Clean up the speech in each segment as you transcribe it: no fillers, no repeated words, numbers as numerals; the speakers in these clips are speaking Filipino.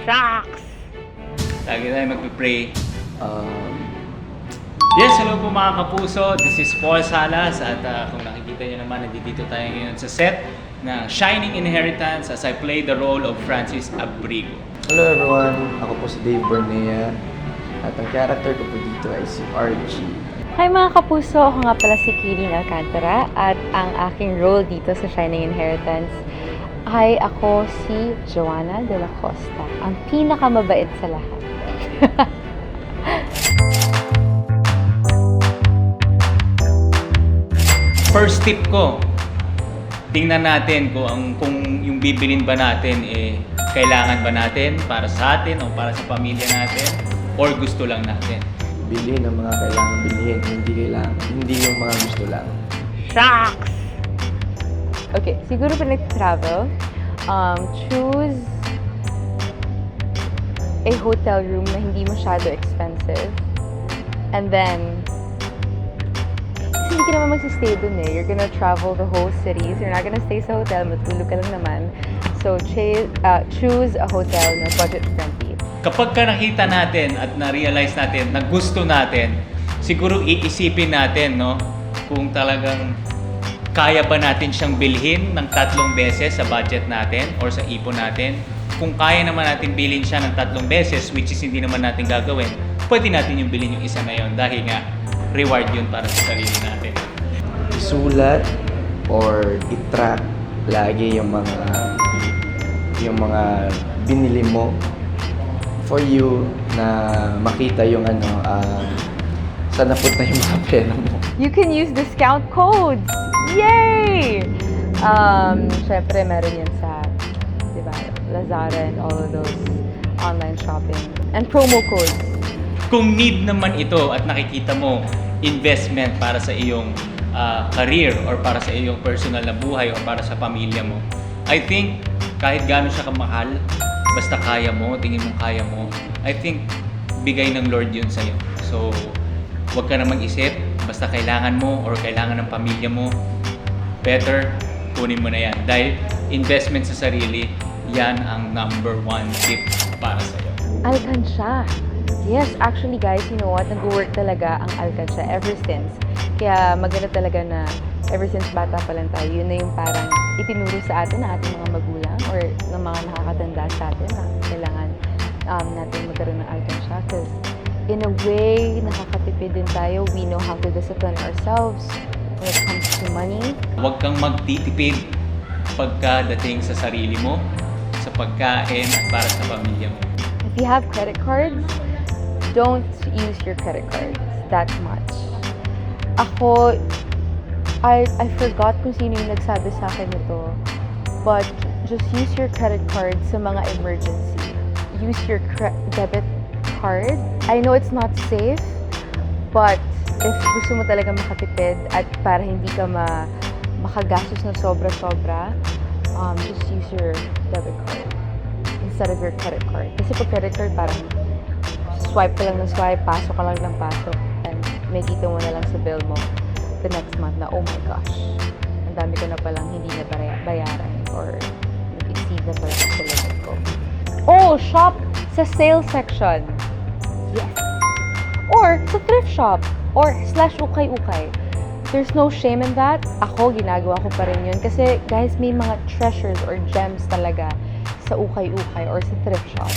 Shucks! Lagi tayo magpipray. Yes, hello po mga kapuso. This is Paul Salas at kung nakikita nyo naman, nandito tayo ngayon sa set ng Shining Inheritance as I play the role of Francis Abrigo. Hello everyone, ako po si Dave Bornea at ang character ko po dito ay si Archie. Hi mga kapuso, ako nga pala si Kirin Alcantara at ang aking role dito sa Shining Inheritance ay ako si Joanna de la Costa, ang pinakamabait sa lahat. First tip ko, tingnan natin kung yung bibilin ba natin kailangan ba natin para sa atin o para sa pamilya natin or gusto lang natin. Bilhin ang mga kailangan bilhin, hindi yung mga gusto lang. Shucks! Okay, siguro pa nag-travel, choose a hotel room na hindi masyado expensive. And then, hindi ka naman magsistay dun eh. You're gonna travel the whole city. So you're not gonna stay sa hotel, matulog ka lang naman. So choose a hotel na budget-friendly. Kapag ka nakita natin at na-realize natin na gusto natin, siguro iisipin natin, no, kung talagang kaya ba natin siyang bilhin ng 3 beses sa budget natin or sa ipon natin. Kung kaya naman natin bilhin siya ng 3 beses, which is hindi naman natin gagawin, pwede natin yung bilhin yung isa na yun dahil nga reward yun para sa sarili natin. Isulat or i-track lagi yung mga binili mo for you na makita yung saan napunta yung mga pera mo. You can use discount codes! Yay! Syempre, meron yan sa, di ba, Lazada and all of those online shopping. And promo codes. Kung need naman ito at nakikita mo investment para sa iyong career or para sa iyong personal na buhay or para sa pamilya mo, I think kahit gaano siya kamahal, basta kaya mo, tingin mo kaya mo, I think bigay ng Lord yun sa'yo. So, huwag ka na mag-isip, basta kailangan mo or kailangan ng pamilya mo, better, kunin mo na yan. Dahil investment sa sarili, yan ang number 1 tip para sa'yo. Alcansya. Yes, actually guys, you know what? Nag-work talaga ang Alcansya ever since. Kaya maganda talaga na ever since bata pa lang tayo, yun na yung parang itinuro sa atin na ating mga magulang or ng mga nakakatanda sa atin na kailangan natin magkaroon ng Alcansya. Because in a way, nakakatipid din tayo. We know how to discipline ourselves when it comes to money. Huwag kang magtitipid pagkadating sa sarili mo, sa pagkain at para sa pamilya mo. If you have credit cards, don't use your credit cards that much. Ako, I forgot kung sino yung nagsabi sa akin nito, but just use your credit card sa mga emergency. Use your debit card. I know it's not safe, but if gusto mo talaga makatipid at para hindi ka makagastos na sobra-sobra, just use your debit card instead of your credit card. Kasi pag credit card, parang swipe ka lang ng swipe, pasok ka lang ng pasok, and may kita mo na lang sa bill mo the next month na, oh my gosh, ang dami ko na palang hindi na bayaran or nag-exceed na pala sa limit ko. Oh, shop sa sale section. Yes. Or sa thrift shop or /ukay-ukay. There's no shame in that. Ako, ginagawa ko pa rin yun. Kasi, guys, may mga treasures or gems talaga sa ukay-ukay or sa thrift shop.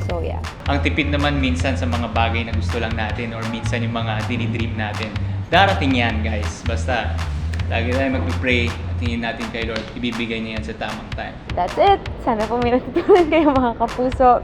So, yeah. Ang tipid naman minsan sa mga bagay na gusto lang natin or minsan yung mga dinidream natin. Darating yan, guys. Basta, lagi tayo mag-pray at tingin natin kay Lord. Ibibigay niya yan sa tamang time. That's it. Sana po may natutunan kayo mga kapuso.